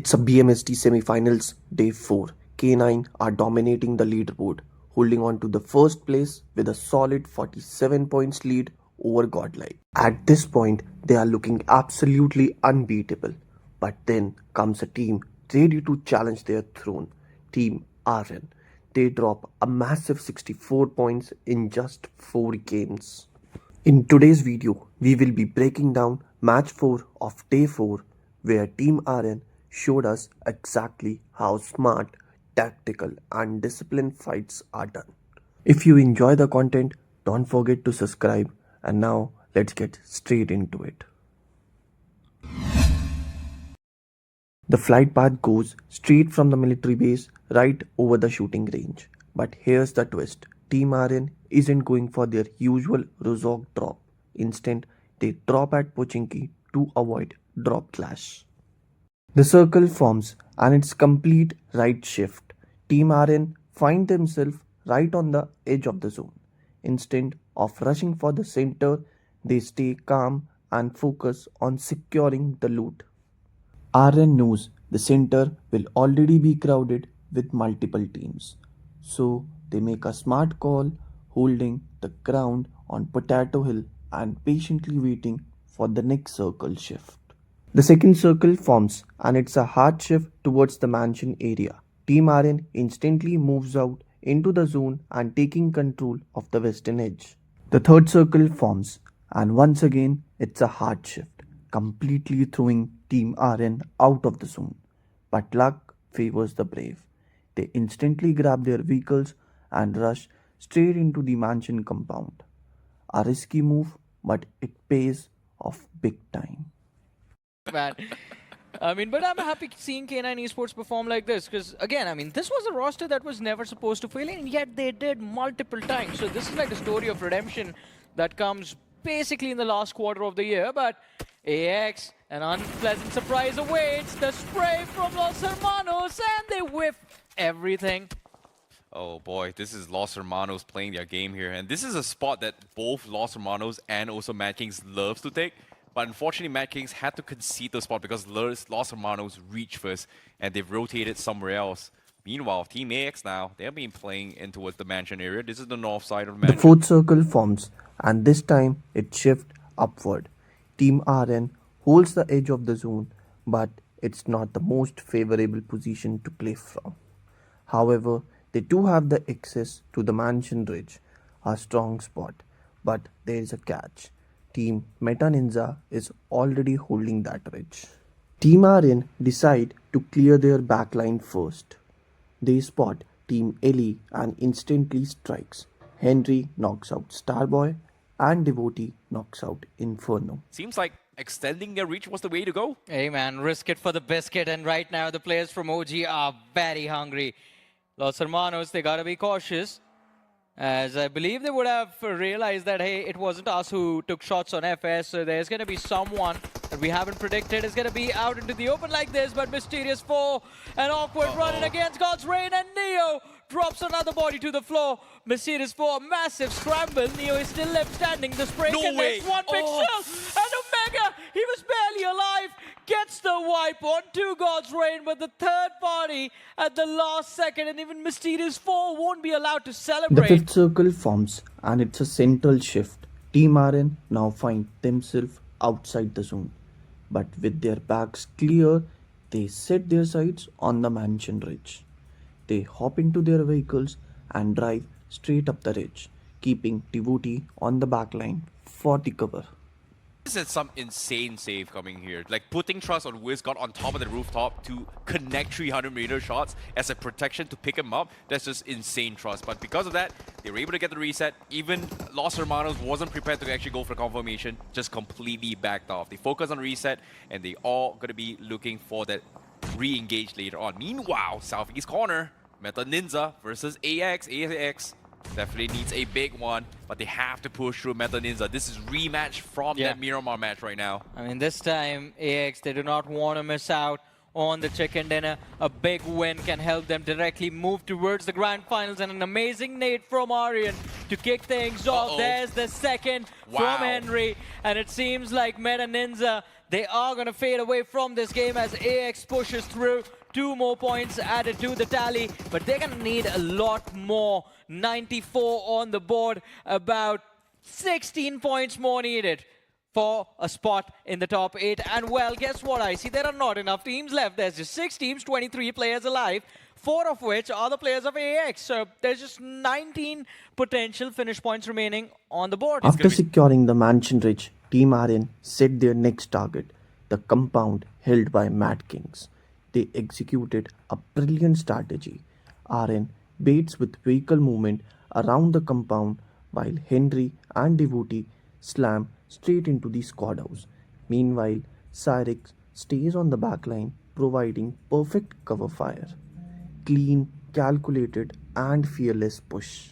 It's a BMSD Semifinals Day 4. K9 are dominating the leaderboard, holding on to the first place with a solid 47 points lead over Godlike. At this point, they are looking absolutely unbeatable. But then comes a team ready to challenge their throne, Team Aryan. They drop a massive 64 points in just 4 games. In today's video, we will be breaking down match 4 of day 4, where Team Aryan showed us exactly how smart, tactical and disciplined fights are done. If you enjoy the content, don't forget to subscribe, and now let's get straight into it. The flight path goes straight from the military base right over the shooting range. But here's the twist. Team Aryan isn't going for their usual Rozog drop. Instead, they drop at Pochinki to avoid drop clash. The circle forms and it's complete right shift. Team Aryan find themselves right on the edge of the zone. Instead of rushing for the center, they stay calm and focus on securing the loot. Aryan knows the center will already be crowded with multiple teams. So they make a smart call, holding the ground on Potato Hill and patiently waiting for the next circle shift. The second circle forms and it's a hard shift towards the mansion area. Team Aryan instantly moves out into the zone and taking control of the western edge. The third circle forms and once again it's a hard shift, completely throwing Team Aryan out of the zone. But luck favors the brave. They instantly grab their vehicles and rush straight into the mansion compound. A risky move, but it pays off big time. Man. But I'm happy seeing K9 Esports perform like this because, again, this was a roster that was never supposed to fail, and yet they did multiple times. So this is like a story of redemption that comes basically in the last quarter of the year. But AX, an unpleasant surprise awaits. The spray from Los Hermanos, and they whiff everything. Oh boy, this is Los Hermanos playing their game here. And this is a spot that both Los Hermanos and also Mad Kings loves to take. But unfortunately, Mad Kings had to concede the spot because Los Hermanos reached first and they've rotated somewhere else. Meanwhile, Team AX now, they've been playing in towards the mansion area. This is the north side of the mansion. The fourth circle forms and this time it shifts upward. Team Aryan holds the edge of the zone, but it's not the most favorable position to play from. However, they do have the access to the mansion ridge, a strong spot, but there is a catch. Team Meta Ninja is already holding that ridge. Team Aryan decide to clear their backline first. They spot Team Ellie and instantly strikes. Henry knocks out Starboy and Devotee knocks out Inferno. Seems like extending their reach was the way to go. Hey man, risk it for the biscuit, and right now the players from OG are very hungry. Los Hermanos, they gotta be cautious, as I believe they would have realized that, hey, it wasn't us who took shots on FS, so there's gonna be someone that we haven't predicted is gonna be out into the open like this, but Mysterious 4, an awkward running against God's Reign, and Neo drops another body to the floor. Mysterious 4, massive scramble. Neo is still left standing. The spray connects one pixel, and Omega, he was barely alive, gets the wipe on two God's Reign, but the third party at the last second, and even Mysterious 4 won't be allowed to celebrate. The fifth circle forms and it's a central shift. Team Aryan now find themselves outside the zone, but with their backs clear, they set their sights on the mansion ridge. They hop into their vehicles and drive straight up the ridge, keeping Devotee on the backline for the cover. This is some insane save coming here. Like putting trust on Wiz got on top of the rooftop to connect 300-meter shots as a protection to pick him up. That's just insane trust. But because of that, they were able to get the reset. Even Los Hermanos wasn't prepared to actually go for confirmation, just completely backed off. They focus on reset, and they all going to be looking for that re-engage later on. Meanwhile, Southeast corner, Meta Ninja versus AX. AX definitely needs a big one, but they have to push through Meta Ninja. This is rematch from that Miramar match right now. This time, AX, they do not want to miss out on the chicken dinner. A big win can help them directly move towards the grand finals, and an amazing nade from Aryan to kick things off. There's the second from Henry, and it seems like Meta Ninja, they are going to fade away from this game as AX pushes through. 2 more points added to the tally, but they're going to need a lot more. 94 on the board, about 16 points more needed for a spot in the top 8. And well, guess what, I see there are not enough teams left. There's just 6 teams, 23 players alive, 4 of which are the players of AX. So there's just 19 potential finish points remaining on the board. After securing the Mansion Ridge, Team Aryan set their next target, the compound held by Mad Kings. They executed a brilliant strategy. Aryan baits with vehicle movement around the compound while Henry and Devotee slam straight into the squad house. Meanwhile, Cyrix stays on the backline, providing perfect cover fire. Clean, calculated, and fearless push.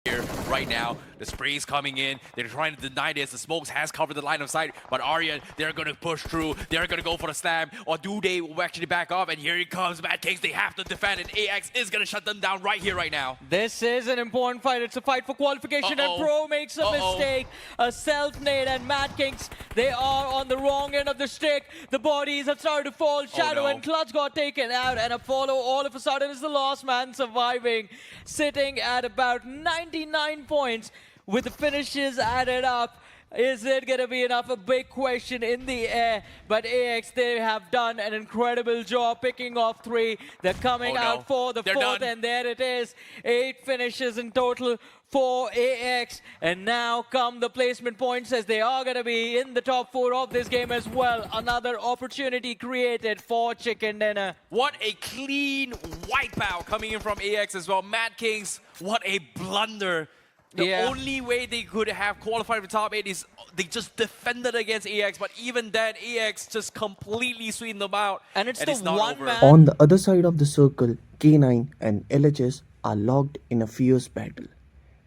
Here right now, the spray's coming in. They're trying to deny this. The smokes has covered the line of sight, but Aryan, they're gonna push through. They're gonna go for the slam, or do they actually back up? And here it comes, Mad Kings. They have to defend, and AX is gonna shut them down right here, right now. This is an important fight. It's a fight for qualification, and Pro makes a mistake. A self-nade, and Mad Kings, they are on the wrong end of the stick. The bodies have started to fall. Shadow and Clutch got taken out, and Apollo all of a sudden is the last man surviving, sitting at about 99 points with the finishes added up. Is it going to be enough? A big question in the air. But AX, they have done an incredible job picking off 3. They're coming out for the 4th, and there it is. 8 finishes in total for AX. And now come the placement points, as they are going to be in the top 4 of this game as well. Another opportunity created for Chicken Dinner. What a clean wipeout coming in from AX as well. Mad Kings, what a blunder. The only way they could have qualified for top 8 is they just defended against AX, but even then, AX just completely sweetened them out. And it's the not one man. On the other side of the circle, K9 and LHS are locked in a fierce battle.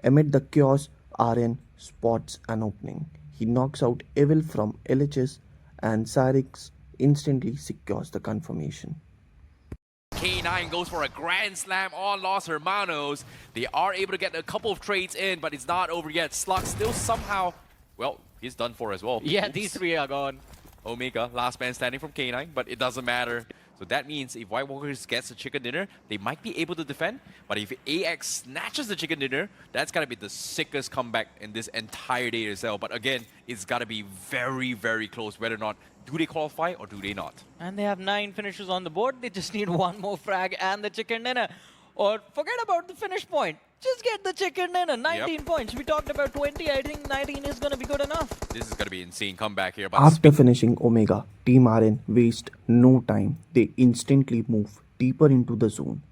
Amid the chaos, Aryan spots an opening. He knocks out Evil from LHS, and Cyrix instantly secures the confirmation. K9 goes for a grand slam on Los Hermanos. They are able to get a couple of trades in, but it's not over yet. Slug still somehow, well, he's done for as well. Yeah, these 3 are gone. Omega, last man standing from K9, but it doesn't matter. So that means if White Walkers gets the chicken dinner, they might be able to defend. But if AX snatches the chicken dinner, that's gotta be the sickest comeback in this entire day itself. But again, it's gotta be very, very close whether or not do they qualify or do they not. And they have 9 finishes on the board. They just need 1 more frag and the chicken dinner. Or forget about the finish point. Just get the chicken dinner. 19 points. We talked about 20. I think 19 is going to be good enough. This is going to be insane comeback here. But After finishing Omega, Team Aryan waste no time. They instantly move deeper into the zone.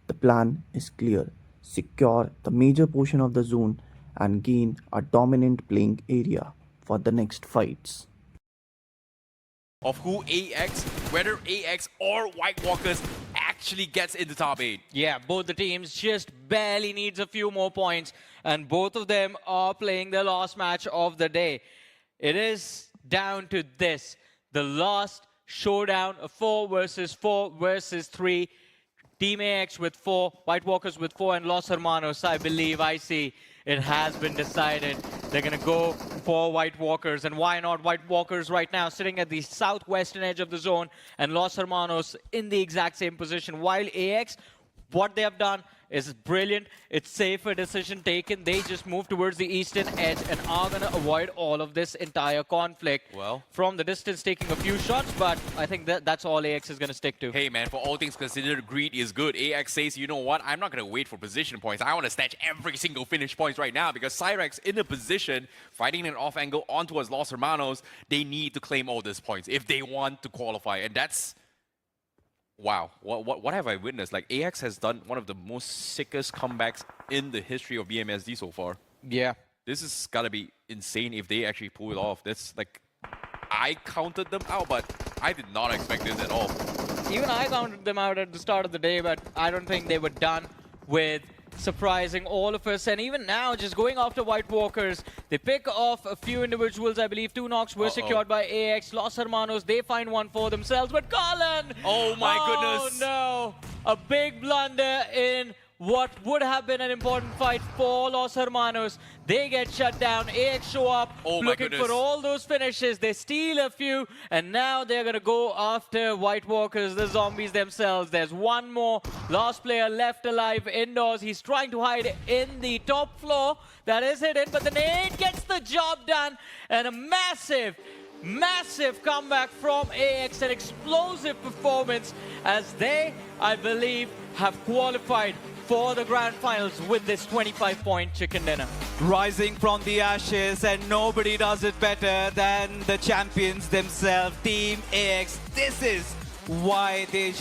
The plan is clear. Secure the major portion of the zone and gain a dominant playing area for the next fights. Of who AX, whether AX or White Walkers actually gets in the top 8. Yeah, both the teams just barely needs a few more points, and both of them are playing their last match of the day. It is down to this, the last showdown of 4 versus 3. Team AX with 4, White Walkers with 4, and Los Hermanos, I believe, I see. It has been decided. They're going to go for White Walkers. And why not White Walkers right now, sitting at the southwestern edge of the zone, and Los Hermanos in the exact same position. While AX, what they have done is brilliant. It's safer decision taken. They just move towards the eastern edge and are going to avoid all of this entire conflict. Well, from the distance, taking a few shots, but I think that's all AX is going to stick to. Hey man, for all things considered, greed is good. AX says, you know what, I'm not going to wait for position points. I want to snatch every single finish points right now, because Cyrix in a position, fighting an off angle on towards Los Hermanos, they need to claim all these points if they want to qualify. And that's... wow, what have I witnessed? Like, AX has done one of the most sickest comebacks in the history of BMSD so far. Yeah. This has got to be insane if they actually pull it off. That's like, I counted them out, but I did not expect this at all. Even I counted them out at the start of the day, but I don't think they were done with surprising all of us. And even now, just going after White Walkers, they pick off a few individuals. I believe 2 knocks were secured by AX. Los Hermanos, they find one for themselves. But Colin! Oh my goodness! Oh no! A big blunder in what would have been an important fight for Los Hermanos. They get shut down. AX show up Oh my looking goodness. for all those finishes. They steal a few, and now they're going to go after White Walkers, the zombies themselves. There's one more last player left alive indoors. He's trying to hide in the top floor. That is hidden, but the nade gets the job done, and a massive comeback from AX, an explosive performance as they, I believe, have qualified for the grand finals with this 25-point chicken dinner. Rising from the ashes, and nobody does it better than the champions themselves, Team AX. This is why they